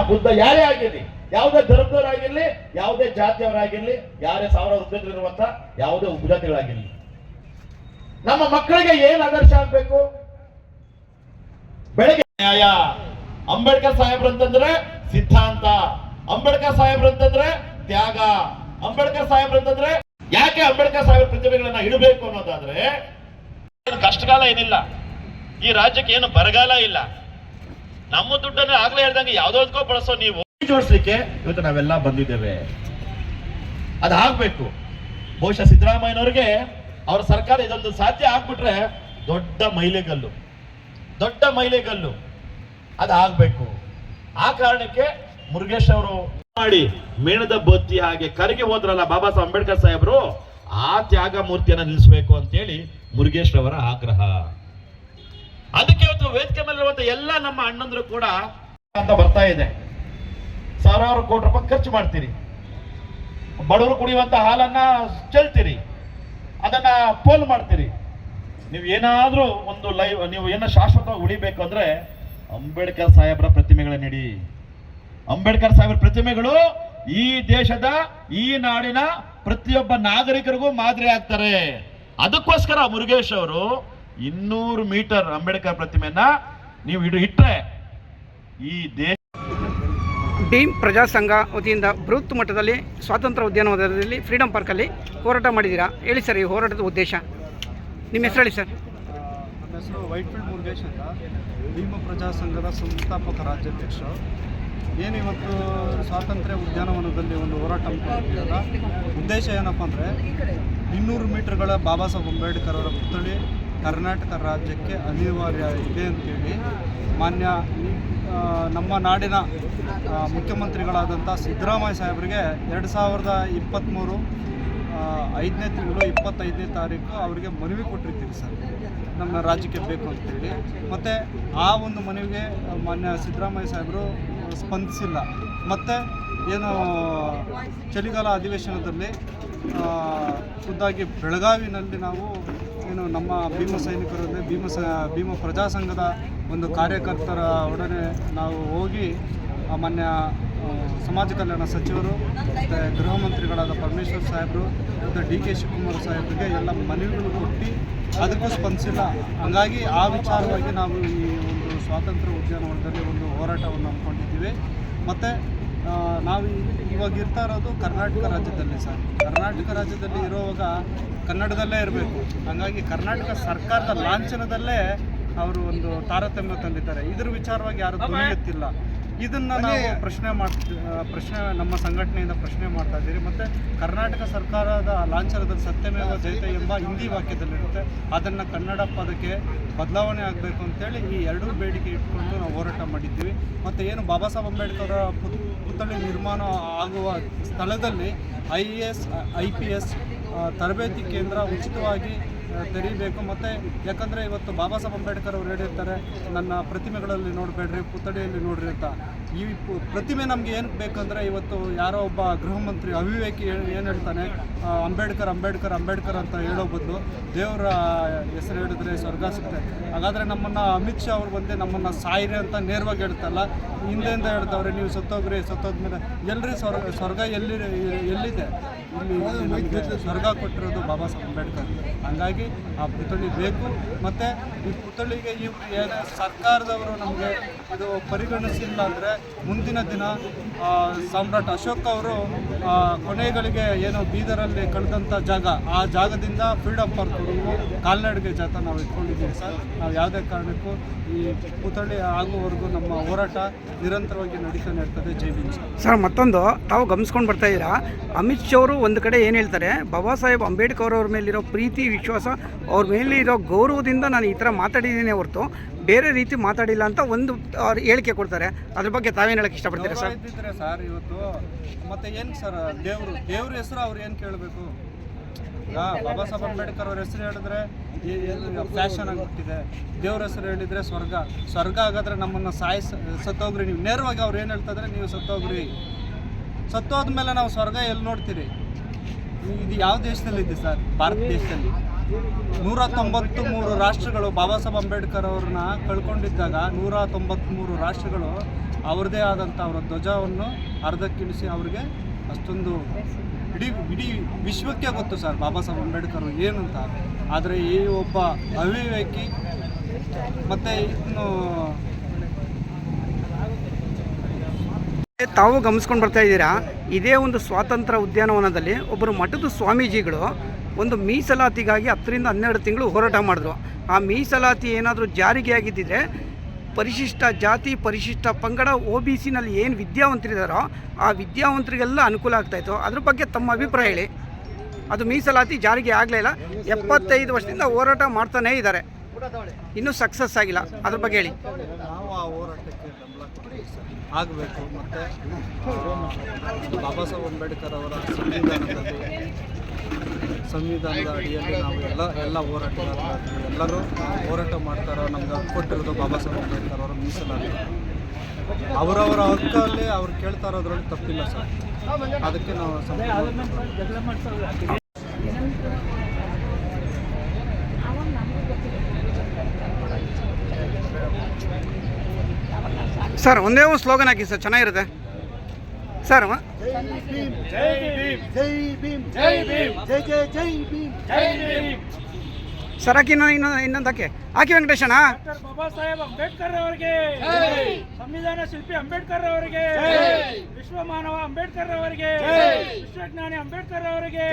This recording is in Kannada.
ಬುದ್ಧ ಯಾರೇ ಆಗಿರಲಿ, ಯಾವುದೇ ಧರ್ಮದವರಾಗಿರ್ಲಿ, ಯಾವುದೇ ಜಾತಿಯವರಾಗಿರ್ಲಿ, ಯಾರೇ ಸಾವಿರ ಉದ್ಯೋಗಗಳಿರುವಂತ ಯಾವುದೇ ಉಪಜಾತಿಗಳಾಗಿರ್ಲಿ, ನಮ್ಮ ಮಕ್ಕಳಿಗೆ ಏನ್ ಆದರ್ಶ ಆಗ್ಬೇಕು? ಬೆಳಗ್ಗೆ ನ್ಯಾಯ. ಅಂಬೇಡ್ಕರ್ ಸಾಹೇಬ್ರಂತಂದ್ರೆ ಸಿದ್ಧಾಂತ, ಅಂಬೇಡ್ಕರ್ ಸಾಹೇಬ್ರಂತಂದ್ರೆ ತ್ಯಾಗ, ಅಂಬೇಡ್ಕರ್ ಸಾಹೇಬ್ರಂತಂದ್ರೆ ಯಾಕೆ ಅಂಬೇಡ್ಕರ್ ಸಾಹೇಬ್ರ ಪ್ರತಿಭೆಗಳನ್ನ ಇಡಬೇಕು ಅನ್ನೋದಾದ್ರೆ, ಕಷ್ಟಕಾಲ ಏನಿಲ್ಲ, ಈ ರಾಜ್ಯಕ್ಕೆ ಏನು ಬರಗಾಲ ಇಲ್ಲ, ನಮ್ಮ ದುಡ್ಡನ್ನು ಆಗ್ಲೇ ಹೇಳ್ದಂಗೆ ಯಾವ್ದೋ ಬಳಸೋ ನೀವು ಜೋಡಿಸ್ಲಿಕ್ಕೆ ಇವತ್ತು ನಾವೆಲ್ಲ ಬಂದಿದ್ದೇವೆ. ಅದಾಗ್ಬೇಕು. ಬಹುಶಃ ಸಿದ್ದರಾಮಯ್ಯನವ್ರಿಗೆ ಅವರ ಸರ್ಕಾರ ಇದೊಂದು ಸಾಧ್ಯ ಆಗ್ಬಿಟ್ರೆ ದೊಡ್ಡ ಮೈಲಿಗಲ್ಲು ಅದಾಗಬೇಕು. ಆ ಕಾರಣಕ್ಕೆ ಮುರುಗೇಶ್ ಅವರು ಮಾಡಿ ಮೇಣದ ಬತ್ತಿ ಹಾಗೆ ಕರಗಿ ಹೋದ್ರಲ್ಲ ಬಾಬಾ ಸಾಹೇಬ್ ಅಂಬೇಡ್ಕರ್ ಸಾಹೇಬರು, ಆ ತ್ಯಾಗ ಮೂರ್ತಿಯನ್ನ ನಿಲ್ಲಿಸಬೇಕು ಅಂತೇಳಿ ಮುರುಗೇಶ್ ರವರ ಆಗ್ರಹ. ಅದಕ್ಕೆ ಇವತ್ತು ವೇದಿಕೆ ಮೇಲಿರುವಂತ ಎಲ್ಲ ನಮ್ಮ ಅಣ್ಣಂದ್ರು ಕೂಡ ಅಂತ ಬರ್ತಾ ಇದೆ. ಸಾವಿರಾರು ಕೋಟಿ ರೂಪಾಯಿ ಖರ್ಚು ಮಾಡ್ತೀರಿ, ಬಡವರು ಕುಡಿಯುವಂತ ಹಾಲನ್ನ ಚೆಲ್ತೀರಿ, ಅದನ್ನ ಪೋಲ್ ಮಾಡ್ತೀರಿ. ನೀವು ಏನಾದ್ರೂ ಒಂದು ನೀವು ಏನೋ ಶಾಶ್ವತವಾಗಿ ಉಳಿಬೇಕು ಅಂದ್ರೆ ಅಂಬೇಡ್ಕರ್ ಸಾಹೇಬ್ರ ಪ್ರತಿಮೆಗಳನ್ನ ಇಡಿ. ಅಂಬೇಡ್ಕರ್ ಸಾಹೇಬ್ರ ಪ್ರತಿಮೆಗಳು ಈ ದೇಶದ, ಈ ನಾಡಿನ ಪ್ರತಿಯೊಬ್ಬ ನಾಗರಿಕರಿಗೂ ಮಾದರಿ ಆಗ್ತಾರೆ. ಅದಕ್ಕೋಸ್ಕರ ಮುರುಗೇಶ್ ಅವರು 200 ಮೀಟರ್ ಅಂಬೇಡ್ಕರ್ ಪ್ರತಿಮೆಯನ್ನ ನೀವು ಇಟ್ರೆ ಈ ದೇಶ. ಡೀಮ್ ಪ್ರಜಾ ಸಂಘ ವತಿಯಿಂದ ಬೃಹತ್ ಮಟ್ಟದಲ್ಲಿ ಸ್ವಾತಂತ್ರ್ಯ ಉದ್ಯಾನವನದಲ್ಲಿ ಫ್ರೀಡಂ ಪಾರ್ಕಲ್ಲಿ ಹೋರಾಟ ಮಾಡಿದ್ದೀರಾ, ಹೇಳಿ ಸರ್ ಈ ಹೋರಾಟದ ಉದ್ದೇಶ? ನಿಮ್ಮ ಹೆಸರು ಹೇಳಿ ಸರ್. ನನ್ನ ಹೆಸರು ವೈಟ್ಫೀಲ್ಡ್ ಮುರುಗೇಶ್ ಅಂತ, ಭೀಮ ಪ್ರಜಾ ಸಂಘದ ಸಂಸ್ಥಾಪಕ ರಾಜ್ಯಾಧ್ಯಕ್ಷರು. ಏನಿವತ್ತು ಸ್ವಾತಂತ್ರ್ಯ ಉದ್ಯಾನವನದಲ್ಲಿ ಒಂದು ಹೋರಾಟ ಮಾಡಿದ್ದೀರಲ್ಲ, ಉದ್ದೇಶ ಏನಪ್ಪ ಅಂದರೆ 200 ಮೀಟರ್ಗಳ ಬಾಬಾ ಸಾಹೇಬ್ ಅಂಬೇಡ್ಕರ್ ಅವರ ಪುತ್ಥಳಿ ಕರ್ನಾಟಕ ರಾಜ್ಯಕ್ಕೆ ಅನಿವಾರ್ಯ ಇದೆ ಅಂತೇಳಿ ಮಾನ್ಯ ನಮ್ಮ ನಾಡಿನ ಮುಖ್ಯಮಂತ್ರಿಗಳಾದಂಥ ಸಿದ್ದರಾಮಯ್ಯ ಸಾಹೇಬರಿಗೆ 2023 5ನೇ ತಿಂಗಳು 25ನೇ ತಾರೀಕು ಅವರಿಗೆ ಮನವಿ ಕೊಟ್ಟಿರ್ತೀವಿ ಸರ್, ನಮ್ಮ ರಾಜ್ಯಕ್ಕೆ ಬೇಕು ಅಂತೇಳಿ. ಮತ್ತು ಆ ಒಂದು ಮನವಿಗೆ ಮಾನ್ಯ ಸಿದ್ದರಾಮಯ್ಯ ಸಾಹೇಬರು ಸ್ಪಂದಿಸಿಲ್ಲ. ಮತ್ತು ಏನು ಚಳಿಗಾಲ ಅಧಿವೇಶನದಲ್ಲಿ ಖುದ್ದಾಗಿ ಬೆಳಗಾವಿನಲ್ಲಿ ನಾವು ಏನು ನಮ್ಮ ಭೀಮ ಸೈನಿಕರೊಂದಿಗೆ ಭೀಮ ಪ್ರಜಾ ಸಂಘದ ಒಂದು ಕಾರ್ಯಕರ್ತರ ಒಡನೆ ನಾವು ಹೋಗಿ ಮಾನ್ಯ ಸಮಾಜ ಕಲ್ಯಾಣ ಸಚಿವರು ಮತ್ತು ಗೃಹ ಮಂತ್ರಿಗಳಾದ ಪರಮೇಶ್ವರ್ ಸಾಹೇಬರು ಮತ್ತು DK ಶಿವಕುಮಾರ್ ಸಾಹೇಬರಿಗೆ ಎಲ್ಲ ಮನವಿಗಳು ಕೊಟ್ಟು ಅದಕ್ಕೂ ಸ್ಪಂದಿಸಿಲ್ಲ. ಹಾಗಾಗಿ ಆ ವಿಚಾರವಾಗಿ ನಾವು ಈ ಒಂದು ಸ್ವಾತಂತ್ರ್ಯ ಉದ್ಯಾನವನದಲ್ಲಿ ಒಂದು ಹೋರಾಟವನ್ನು ಹಮ್ಮಿಕೊಂಡಿದ್ದೀವಿ. ಮತ್ತು ನಾವು ಇವಾಗ ಇರ್ತಾ ಇರೋದು ಕರ್ನಾಟಕ ರಾಜ್ಯದಲ್ಲಿ ಸರ್. ಕರ್ನಾಟಕ ರಾಜ್ಯದಲ್ಲಿ ಇರುವಾಗ ಕನ್ನಡದಲ್ಲೇ ಇರಬೇಕು. ಹಾಗಾಗಿ ಕರ್ನಾಟಕ ಸರ್ಕಾರದ ಲಾಂಛನದಲ್ಲೇ ಅವರು ಒಂದು ತಾರತಮ್ಯ ತಂದಿದ್ದಾರೆ. ಇದರ ವಿಚಾರವಾಗಿ ಯಾರು ಧ್ವನಿ ಎತ್ತಿಲ್ಲ. ಇದನ್ನು ನಾವು ಪ್ರಶ್ನೆ ನಮ್ಮ ಸಂಘಟನೆಯಿಂದ ಪ್ರಶ್ನೆ ಮಾಡ್ತಾ ಇದ್ದೀರಿ. ಮತ್ತು ಕರ್ನಾಟಕ ಸರ್ಕಾರದ ಲಾಂಛನದಲ್ಲಿ ಸತ್ಯಮೇವ ಜಯತೆ ಎಂಬ ಹಿಂದಿ ವಾಕ್ಯದಲ್ಲಿರುತ್ತೆ, ಅದನ್ನು ಕನ್ನಡ ಪದಕ್ಕೆ ಬದಲಾವಣೆ ಆಗಬೇಕು ಅಂತೇಳಿ ಈ ಎರಡೂ ಬೇಡಿಕೆ ಇಟ್ಕೊಂಡು ನಾವು ಹೋರಾಟ ಮಾಡಿದ್ದೀವಿ. ಮತ್ತು ಏನು ಬಾಬಾ ಸಾಹೇಬ್ ಅಂಬೇಡ್ಕರ್ ಪುತ್ಥಳಿ ನಿರ್ಮಾಣ ಆಗುವ ಸ್ಥಳದಲ್ಲಿ IAS IPS ತರಬೇತಿ ಕೇಂದ್ರ ಉಚಿತವಾಗಿ ತೆರೀಬೇಕು. ಮತ್ತು ಯಾಕಂದರೆ ಇವತ್ತು ಬಾಬಾ ಸಾಹೇಬ್ ಅಂಬೇಡ್ಕರ್ ಅವರು ಹೇಳಿರ್ತಾರೆ, ನನ್ನ ಪ್ರತಿಮೆಗಳಲ್ಲಿ ನೋಡಬೇಡ್ರಿ, ಪುತ್ಥಳಿಯಲ್ಲಿ ನೋಡ್ರಿ ಅಂತ. ಈ ಪ್ರತಿಮೆ ನಮಗೆ ಏನಕ್ಕೆ ಬೇಕಂದರೆ, ಇವತ್ತು ಯಾರೋ ಒಬ್ಬ ಗೃಹ ಮಂತ್ರಿ ಅವಿವೇಕಿ ಏನು ಹೇಳ್ತಾನೆ, ಅಂಬೇಡ್ಕರ್ ಅಂತ ಹೇಳೋ ಬದಲು ದೇವರ ಹೆಸರು ಹೇಳಿದ್ರೆ ಸ್ವರ್ಗ ಸಿಗ್ತದೆ. ಹಾಗಾದರೆ ನಮ್ಮನ್ನು ಅಮಿತ್ ಶಾ ಅವರು ಬಂದು ನಮ್ಮನ್ನು ಸಾಯಿರಿ ಅಂತ ನೇರವಾಗಿ ಹೇಳ್ತಲ್ಲ, ಹಿಂದೆಯಿಂದ ಹೇಳ್ತಾವ್ರೆ ನೀವು ಸತ್ತೋದ್ಮೇಲೆ ಎಲ್ರಿ ಸ್ವರ್ಗ ಎಲ್ಲಿದೆ? ಇಲ್ಲಿ ನಮಗೆ ಸ್ವರ್ಗ ಕೊಟ್ಟಿರೋದು ಬಾಬಾ ಸಾಹೇಬ್ ಅಂಬೇಡ್ಕರ್. ಹಾಗಾಗಿ ಆ ಪುತ್ಥಳಿ ಬೇಕು. ಮತ್ತು ಈ ಪುತ್ಥಳಿಗೆ ಏನು ಸರ್ಕಾರದವರು ನಮಗೆ ಇದು ಪರಿಗಣಿಸಿಲ್ಲ ಅಂದರೆ ಮುಂದಿನ ದಿನ ಸಾಮ್ರಾಟ್ ಅಶೋಕ್ ಅವರು ಕೊನೆಗಳಿಗೆ ಏನು ಬೀದರಲ್ಲಿ ಕಳೆದಂಥ ಜಾಗ, ಆ ಜಾಗದಿಂದ ಫ್ರೀಡಮ್ ಪಾರ್ಕ್ವರೆಗೂ ಕಾಲ್ನಡಿಗೆ ಜಾತ ನಾವು ಇಟ್ಕೊಂಡಿದ್ದೀವಿ ಸರ್. ನಾವು ಯಾವುದೇ ಕಾರಣಕ್ಕೂ ಈ ಪುತ್ಥಳಿ ಆಗುವವರೆಗೂ ನಮ್ಮ ಹೋರಾಟ ನಿರಂತರವಾಗಿ ನಡೀತಾನೆ ಇರ್ತದೆ. ಜೈ ಭೀಮ್ ಸರ್. ಮತ್ತೊಂದು ತಾವು ಗಮನಿಸ್ಕೊಂಡು ಬರ್ತಾ ಇದ್ದೀರಾ, ಅಮಿತ್ ಶಾ ಅವರು ಒಂದು ಕಡೆ ಏನು ಹೇಳ್ತಾರೆ, ಬಾಬಾ ಸಾಹೇಬ್ ಅಂಬೇಡ್ಕರ್ ಅವ್ರ ಮೇಲಿರೋ ಪ್ರೀತಿ ವಿಶ್ವಾಸ, ಅವ್ರ ಮೇಲಿರೋ ಗೌರವದಿಂದ ನಾನು ಈ ಥರ ಮಾತಾಡಿದ್ದೀನಿ ಹೊರತು ಬೇರೆ ರೀತಿ ಮಾತಾಡಿಲ್ಲ ಅಂತ ಒಂದು ಹೇಳಿಕೆ ಕೊಡ್ತಾರೆ. ಅದ್ರ ಬಗ್ಗೆ ತಾವೇನು ಹೇಳಕ್ಕೆ ಇಷ್ಟಪಡ್ತೀರಾ ಸರ್? ಇದ್ದಿದ್ರೆ ಸರ್ ಇವತ್ತು ಮತ್ತೆ ಏನು ಸರ್, ದೇವ್ರ ಹೆಸರು ಅವ್ರು ಏನು ಕೇಳಬೇಕು? ಬಾಬಾ ಸಾಹೇಬ್ ಅಂಬೇಡ್ಕರ್ ಅವ್ರ ಹೆಸರು ಹೇಳಿದ್ರೆ ಫ್ಯಾಷನ್ ಆಗಿಬಿಟ್ಟಿದೆ. ದೇವ್ರ ಹೆಸರು ಹೇಳಿದರೆ ಸ್ವರ್ಗ ಆಗಾದ್ರೆ ನಮ್ಮನ್ನು ಸತ್ತೋಗ್ರಿ. ನೀವು ನೇರವಾಗಿ ಅವ್ರು ಏನು ಹೇಳ್ತಾ ಇದ್ರೆ, ನೀವು ಸತ್ತೋಗ್ರಿ. ಸತ್ತೋದ್ಮೇಲೆ ನಾವು ಸ್ವರ್ಗ ಎಲ್ಲಿ ನೋಡ್ತೀರಿ? ಇದು ಯಾವ ದೇಶದಲ್ಲಿದೆ ಸರ್? ಭಾರತ ದೇಶದಲ್ಲಿ. 193 ರಾಷ್ಟ್ರಗಳು ಬಾಬಾ ಸಾಹೇಬ್ ಅಂಬೇಡ್ಕರ್ ಅವ್ರನ್ನ ಕಳ್ಕೊಂಡಿದ್ದಾಗ 193 ರಾಷ್ಟ್ರಗಳು ಅವ್ರದ್ದೇ ಆದಂಥ ಅವರ ಧ್ವಜವನ್ನು ಅರ್ಧಕ್ಕಿಳಿಸಿ ಅವ್ರಿಗೆ ಅಷ್ಟೊಂದು ಇಡೀ ವಿಶ್ವಕ್ಕೆ ಗೊತ್ತು ಸರ್ ಬಾಬಾ ಸಾಹೇಬ್ ಅಂಬೇಡ್ಕರ್ ಏನು ಅಂತ. ಆದರೆ ಈ ಒಬ್ಬ ಅವಿವೇಕಿ ಮತ್ತು ಇನ್ನು ತಾವು ಗಮನಿಸ್ಕೊಂಡು ಬರ್ತಾ ಇದ್ದೀರಾ, ಇದೇ ಒಂದು ಸ್ವಾತಂತ್ರ್ಯ ಉದ್ಯಾನವನದಲ್ಲಿ ಒಬ್ಬರು ಮಠದ ಸ್ವಾಮೀಜಿಗಳು ಒಂದು ಮೀಸಲಾತಿಗಾಗಿ 10 ರಿಂದ 12 ತಿಂಗಳು ಹೋರಾಟ ಮಾಡಿದ್ರು. ಆ ಮೀಸಲಾತಿ ಏನಾದರೂ ಜಾರಿಗೆ ಆಗಿದ್ದಿದ್ರೆ ಪರಿಶಿಷ್ಟ ಜಾತಿ, ಪರಿಶಿಷ್ಟ ಪಂಗಡ, OBCನಲ್ಲಿ ಏನು ವಿದ್ಯಾವಂತರಿದ್ದಾರೋ ಆ ವಿದ್ಯಾವಂತರಿಗೆಲ್ಲ ಅನುಕೂಲ ಆಗ್ತಾಯಿತ್ತು. ಅದ್ರ ಬಗ್ಗೆ ತಮ್ಮ ಅಭಿಪ್ರಾಯ ಹೇಳಿ. ಅದು ಮೀಸಲಾತಿ ಜಾರಿಗೆ ಆಗಲೇ ಇಲ್ಲ. 75 ವರ್ಷದಿಂದ ಹೋರಾಟ ಮಾಡ್ತಾನೇ ಇದ್ದಾರೆ, ಇನ್ನೂ ಸಕ್ಸಸ್ ಆಗಿಲ್ಲ. ಅದ್ರ ಬಗ್ಗೆ ಹೇಳಿ. ನಾವು ಆ ಹೋರಾಟಕ್ಕೆ ಬೆಂಬಲ ಕೊಡ್ತೀವಿ ಸರ್, ಆಗಬೇಕು. ಮತ್ತು ಬಾಬಾ ಸಾಹೇಬ್ ಅಂಬೇಡ್ಕರ್ ಅವರ ಸಂವಿಧಾನದ ಅಡಿಯಲ್ಲಿ ನಾವು ಎಲ್ಲ ಹೋರಾಟಗಾರರು ಎಲ್ಲರೂ ಹೋರಾಟ ಮಾಡ್ತಾರೋ, ನಮ್ಗೆ ಹಕ್ಕು ಕೊಟ್ಟಿರೋದು ಬಾಬಾ ಸಾಹೇಬ್ ಅಂಬೇಡ್ಕರ್ ಅವರ ಮೀಸಲಾತಿ. ಅವರವರ ಹಕ್ಕಲ್ಲಿ ಅವ್ರು ಕೇಳ್ತಾ ಇರೋದ್ರಲ್ಲಿ ತಪ್ಪಿಲ್ಲ ಸರ್. ಅದಕ್ಕೆ ನಾವು ಸರ್ ಒಂದೇ ಒಂದು ಸ್ಲೋಗನ್ ಹಾಕಿ ಸರ್, ಚೆನ್ನಾಗಿರುತ್ತೆ ಸರ್. ಸರ್ ಹಾಕಿ, ಇನ್ನೊಂದು ಹಾಕಿ ವೆಂಕಟೇಶಣ್ಣ. ಬಾಬಾ ಸಾಹೇಬ್ ಅಂಬೇಡ್ಕರ್ ಅವರಿಗೆ, ಸಂವಿಧಾನ ಶಿಲ್ಪಿ ಅಂಬೇಡ್ಕರ್ ಅವರಿಗೆ, ವಿಶ್ವ ಮಾನವ ಅಂಬೇಡ್ಕರ್ ಅವರಿಗೆ, ವಿಶ್ವಜ್ಞಾನಿ ಅಂಬೇಡ್ಕರ್ ಅವರಿಗೆ.